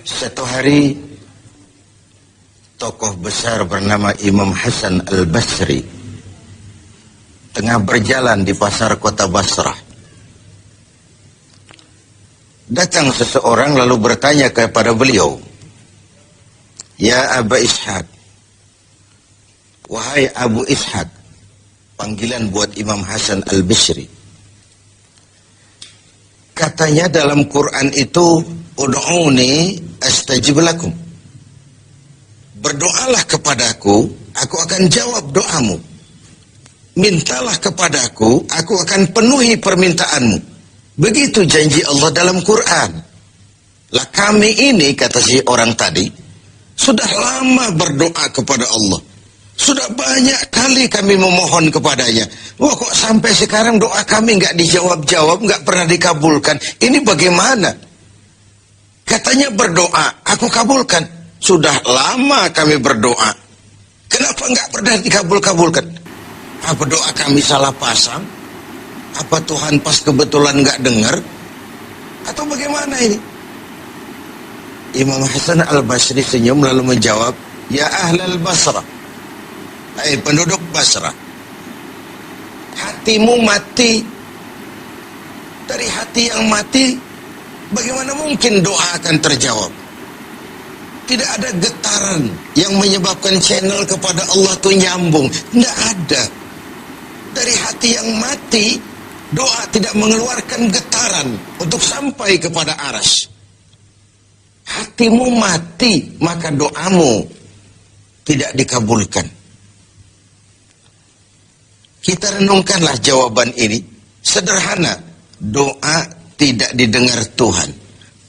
Satu hari tokoh besar bernama Imam Hasan Al-Basri tengah berjalan di pasar kota Basrah. Datang seseorang lalu bertanya kepada beliau, "Ya Aba Ishaq," wahai Abu Ishaq, panggilan buat Imam Hasan Al-Basri. Katanya dalam Quran itu, "Ud'uni astajib lakum." Berdoalah kepadaku, aku akan jawab doamu. Mintalah kepadaku, aku akan penuhi permintaanmu. Begitu janji Allah dalam Quran. Lah kami ini, kata si orang tadi, sudah lama berdoa kepada Allah. Sudah banyak kali kami memohon kepadanya. Wah, kok sampai sekarang doa kami nggak dijawab-jawab, nggak pernah dikabulkan. Ini bagaimana? Katanya berdoa, aku kabulkan. Sudah lama kami berdoa. Kenapa nggak pernah dikabul-kabulkan? Apa doa kami salah pasang? Apa Tuhan pas kebetulan nggak dengar? Atau bagaimana ini? Imam Hasan Al-Basri senyum lalu menjawab, "Ya ahlal Basrah, hai penduduk Basrah, hatimu mati. Dari hati yang mati, bagaimana mungkin doa akan terjawab? Tidak ada getaran yang menyebabkan channel kepada Allah itu nyambung. Tidak ada. Dari hati yang mati, doa tidak mengeluarkan getaran untuk sampai kepada aras. Hatimu mati, maka doamu tidak dikabulkan." Kita renungkanlah jawaban ini. Sederhana, doa tidak didengar Tuhan.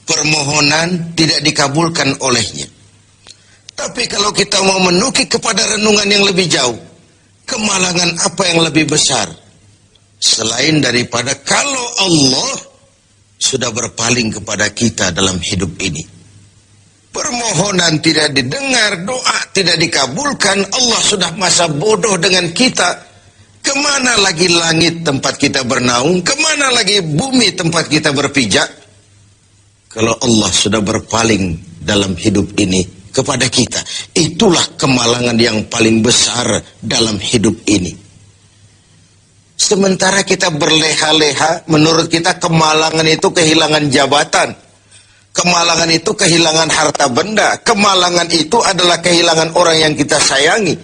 Permohonan tidak dikabulkan olehnya. Tapi kalau kita mau menukik kepada renungan yang lebih jauh, kemalangan apa yang lebih besar? Selain daripada kalau Allah sudah berpaling kepada kita dalam hidup ini. Permohonan tidak didengar, doa tidak dikabulkan, Allah sudah masa bodoh dengan kita. Kemana lagi langit tempat kita bernaung? Kemana lagi bumi tempat kita berpijak? Kalau Allah sudah berpaling dalam hidup ini kepada kita, itulah kemalangan yang paling besar dalam hidup ini. Sementara kita berleha-leha, menurut kita kemalangan itu kehilangan jabatan. Kemalangan itu kehilangan harta benda. Kemalangan itu adalah kehilangan orang yang kita sayangi.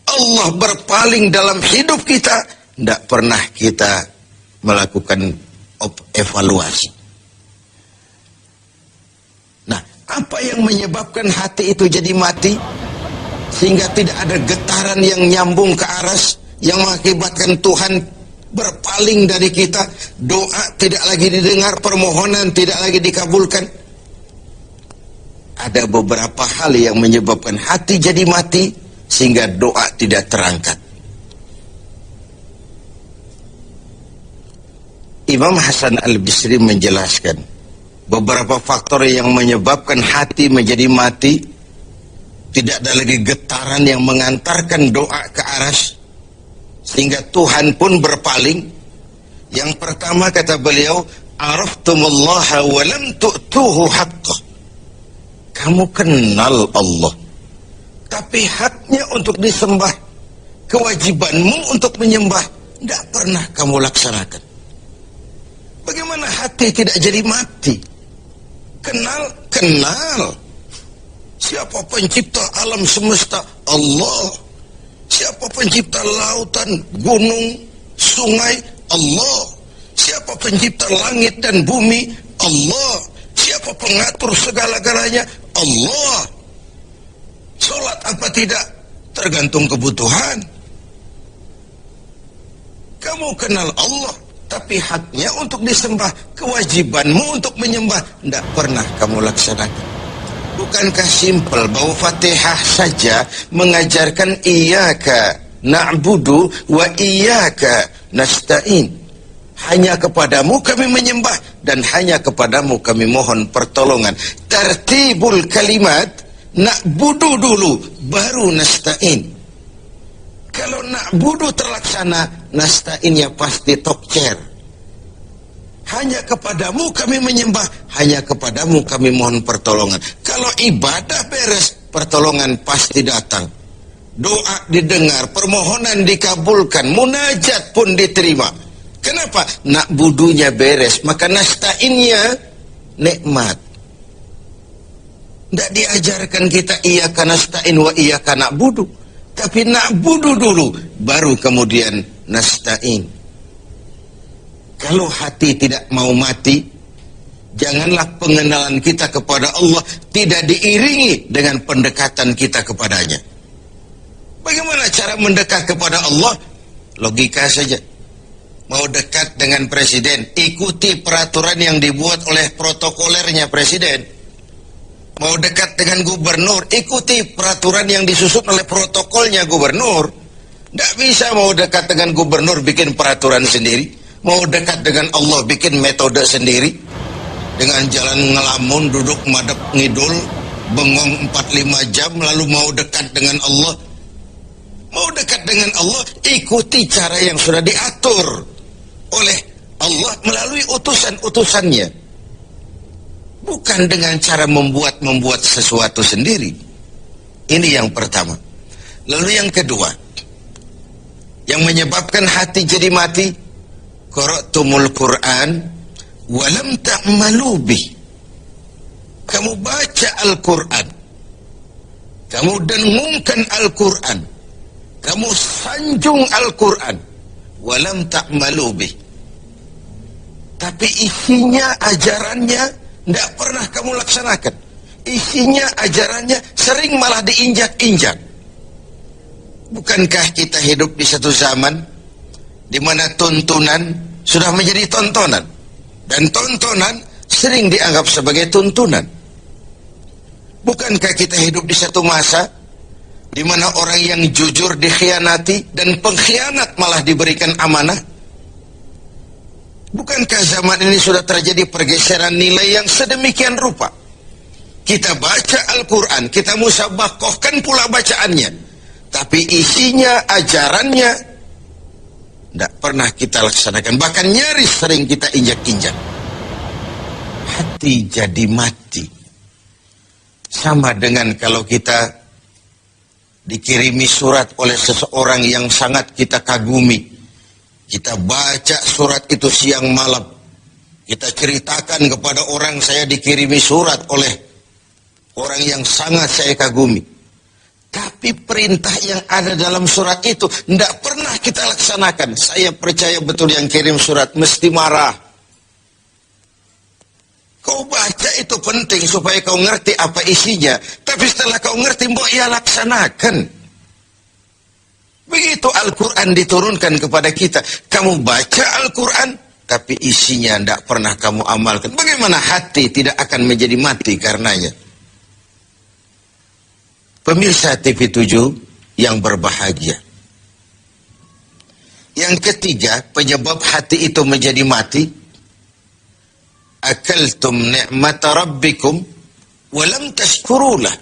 Allah berpaling dalam hidup kita, tidak pernah kita melakukan evaluasi. Nah, apa yang menyebabkan hati itu jadi mati? Sehingga tidak ada getaran yang nyambung ke aras, yang mengakibatkan Tuhan berpaling dari kita, doa tidak lagi didengar, permohonan tidak lagi dikabulkan. Ada beberapa hal yang menyebabkan hati jadi mati, sehingga doa tidak terangkat. Imam Hasan Al-Basri menjelaskan beberapa faktor yang menyebabkan hati menjadi mati. Tidak ada lagi getaran yang mengantarkan doa ke aras, sehingga Tuhan pun berpaling. Yang pertama kata beliau, "Araftumullaha wa lam tu'tuhu haqqah." Kamu kenal Allah, tapi haknya untuk disembah, kewajibanmu untuk menyembah, tidak pernah kamu laksanakan. Bagaimana hati tidak jadi mati? Kenal. Siapa pencipta alam semesta? Allah. Siapa pencipta lautan, gunung, sungai? Allah. Siapa pencipta langit dan bumi? Allah. Siapa pengatur segala-galanya? Allah. Sholat apa tidak? Tergantung kebutuhan. Kamu kenal Allah, tapi haknya untuk disembah, kewajibanmu untuk menyembah, tidak pernah kamu laksanakan. Bukankah simpel bahwa Fatihah saja mengajarkan iyyaka na'budu wa iyyaka nasta'in? Hanya kepadamu kami menyembah dan hanya kepadamu kami mohon pertolongan. Tertibul kalimat, na'budu dulu baru nasta'in. Kalau na'budu terlaksana, nasta'innya pasti top chair. Hanya kepadamu kami menyembah, hanya kepadamu kami mohon pertolongan. Kalau ibadah beres, pertolongan pasti datang. Doa didengar, permohonan dikabulkan, munajat pun diterima. Kenapa? Nak budunya beres, maka nasta'innya nikmat. Tidak diajarkan kita iyyaka nasta'in wa iyyaka na'budu, tapi na'budu dulu, baru kemudian nasta'in. Kalau hati tidak mau mati, janganlah pengenalan kita kepada Allah tidak diiringi dengan pendekatan kita kepadanya. Bagaimana cara mendekat kepada Allah? Logika saja. Mau dekat dengan presiden, ikuti peraturan yang dibuat oleh protokolernya presiden. Mau dekat dengan gubernur, ikuti peraturan yang disusun oleh protokolnya gubernur. Tidak bisa mau dekat dengan gubernur bikin peraturan sendiri. Mau dekat dengan Allah bikin metode sendiri. Dengan jalan ngelamun, duduk madep ngidul, bengong 4-5 jam, lalu mau dekat dengan Allah. Mau dekat dengan Allah, ikuti cara yang sudah diatur oleh Allah melalui utusan-utusannya. Bukan dengan cara membuat sesuatu sendiri. Ini yang pertama. Lalu yang kedua, yang menyebabkan hati jadi mati, qara'tumul Qur'an walam ta'malu bih. Kamu baca Al-Quran, kamu dengungkan Al-Quran, kamu sanjung Al-Quran, walam ta'malu bih, tapi isinya, ajarannya tidak pernah kamu laksanakan. Isinya, ajarannya sering malah diinjak-injak. Bukankah kita hidup di satu zaman di mana tuntunan sudah menjadi tontonan, dan tontonan sering dianggap sebagai tuntunan? Bukankah kita hidup di satu masa di mana orang yang jujur dikhianati dan pengkhianat malah diberikan amanah? Bukankah zaman ini sudah terjadi pergeseran nilai yang sedemikian rupa? Kita baca Al-Quran, kita musabakohkan pula bacaannya, tapi isinya, ajarannya tidak pernah kita laksanakan. Bahkan nyaris sering kita injak-injak. Hati jadi mati. Sama dengan kalau kita dikirimi surat oleh seseorang yang sangat kita kagumi. Kita baca surat itu siang malam. Kita ceritakan kepada orang, saya dikirimi surat oleh orang yang sangat saya kagumi. Tapi perintah yang ada dalam surat itu tidak pernah kita laksanakan. Saya percaya betul yang kirim surat mesti marah. Kau baca itu penting supaya kau ngerti apa isinya. Tapi setelah kau ngerti, mbok ya laksanakan. Begitu Al-Quran diturunkan kepada kita. Kamu baca Al-Quran, tapi isinya tidak pernah kamu amalkan. Bagaimana hati tidak akan menjadi mati karenanya? Pemirsa TV 7 yang berbahagia. Yang ketiga, penyebab hati itu menjadi mati. Akaltum ni'mata rabbikum walam tashkurulah.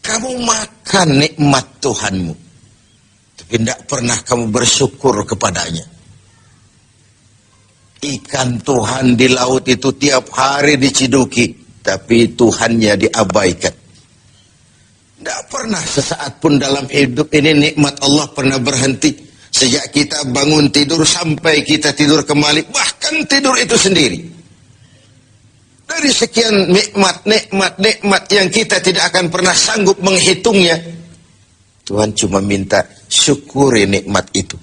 Kamu makan nikmat Tuhanmu, tapi tidak pernah kamu bersyukur kepadanya. Ikan Tuhan di laut itu tiap hari diciduki, tapi Tuhannya diabaikan. Tidak pernah sesaat pun dalam hidup ini nikmat Allah pernah berhenti. Sejak kita bangun tidur sampai kita tidur kembali, bahkan tidur itu sendiri. Dari sekian nikmat yang kita tidak akan pernah sanggup menghitungnya, Tuhan cuma minta syukuri nikmat itu.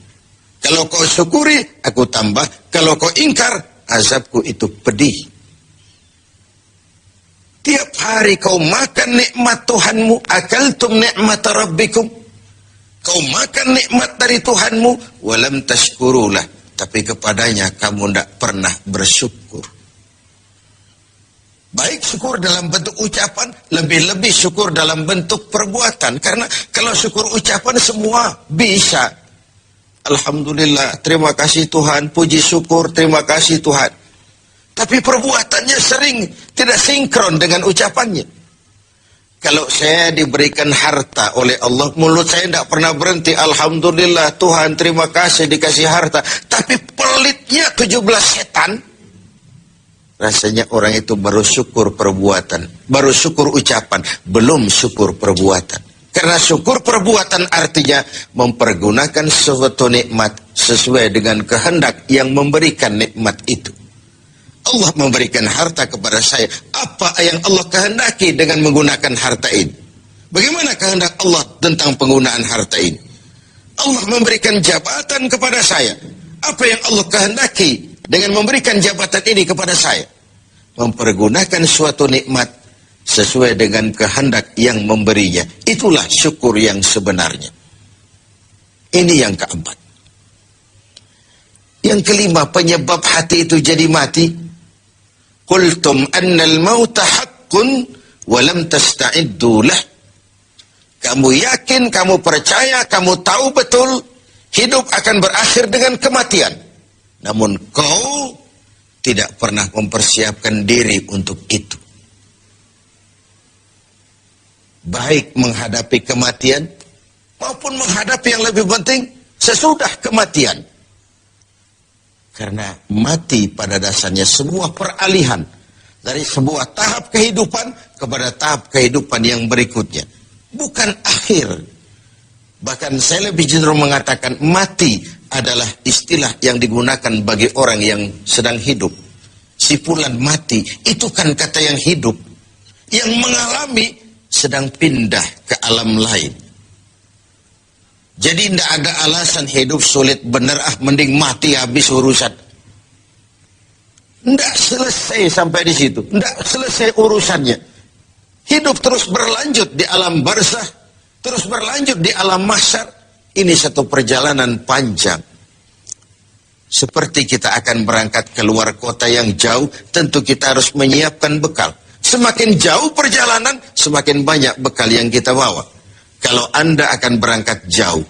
Kalau kau syukuri, aku tambah. Kalau kau ingkar, azabku itu pedih. Tiap hari kau makan nikmat Tuhanmu, akaltum ni'mata rabbikum. Kau makan nikmat dari Tuhanmu, walam tashkurulah. Tapi kepadanya kamu tidak pernah bersyukur. Baik syukur dalam bentuk ucapan, lebih-lebih syukur dalam bentuk perbuatan. Karena kalau syukur ucapan semua bisa. Alhamdulillah, terima kasih Tuhan, puji syukur, terima kasih Tuhan. Tapi perbuatannya sering tidak sinkron dengan ucapannya. Kalau saya diberikan harta oleh Allah, mulut saya tidak pernah berhenti. Alhamdulillah Tuhan, terima kasih dikasih harta. Tapi pelitnya 17 setan. Rasanya orang itu baru syukur perbuatan, baru syukur ucapan, belum syukur perbuatan. Karena syukur perbuatan artinya mempergunakan suatu nikmat sesuai dengan kehendak yang memberikan nikmat itu. Allah memberikan harta kepada saya. Apa yang Allah kehendaki dengan menggunakan harta ini? Bagaimana kehendak Allah tentang penggunaan harta ini? Allah memberikan jabatan kepada saya. Apa yang Allah kehendaki dengan memberikan jabatan ini kepada saya? Mempergunakan suatu nikmat sesuai dengan kehendak yang memberinya. Itulah syukur yang sebenarnya. Ini yang keempat. Yang kelima, penyebab hati itu jadi mati. Qultum annal mauta haqqun wa lam tasta'iddu lah. Kamu yakin, kamu percaya, kamu tahu betul hidup akan berakhir dengan kematian. Namun kau tidak pernah mempersiapkan diri untuk itu. Baik menghadapi kematian maupun menghadapi yang lebih penting sesudah kematian. Karena mati pada dasarnya sebuah peralihan dari sebuah tahap kehidupan kepada tahap kehidupan yang berikutnya. Bukan akhir. Bahkan saya lebih cenderung mengatakan mati adalah istilah yang digunakan bagi orang yang sedang hidup. Sipulan mati, itu kan kata yang hidup. Yang mengalami sedang pindah ke alam lain. Jadi tidak ada alasan hidup sulit benar, mending mati habis urusan. Tidak selesai sampai di situ. Tidak selesai urusannya. Hidup terus berlanjut di alam barzah, terus berlanjut di alam mahsyar. Ini satu perjalanan panjang. Seperti kita akan berangkat keluar kota yang jauh, tentu kita harus menyiapkan bekal. Semakin jauh perjalanan, semakin banyak bekal yang kita bawa. Kalau Anda akan berangkat jauh,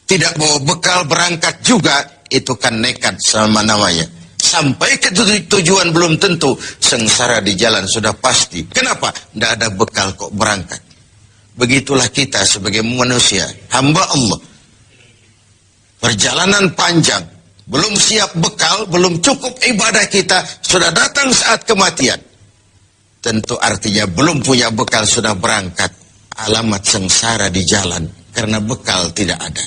tidak bawa bekal berangkat juga, itu kan nekat sama namanya. Sampai ke tujuan belum tentu, sengsara di jalan sudah pasti. Kenapa? Tidak ada bekal kok berangkat. Begitulah kita sebagai manusia, hamba Allah. Perjalanan panjang, belum siap bekal, belum cukup ibadah kita, sudah datang saat kematian. Tentu artinya belum punya bekal sudah berangkat. Alamat sengsara di jalan karena bekal tidak ada.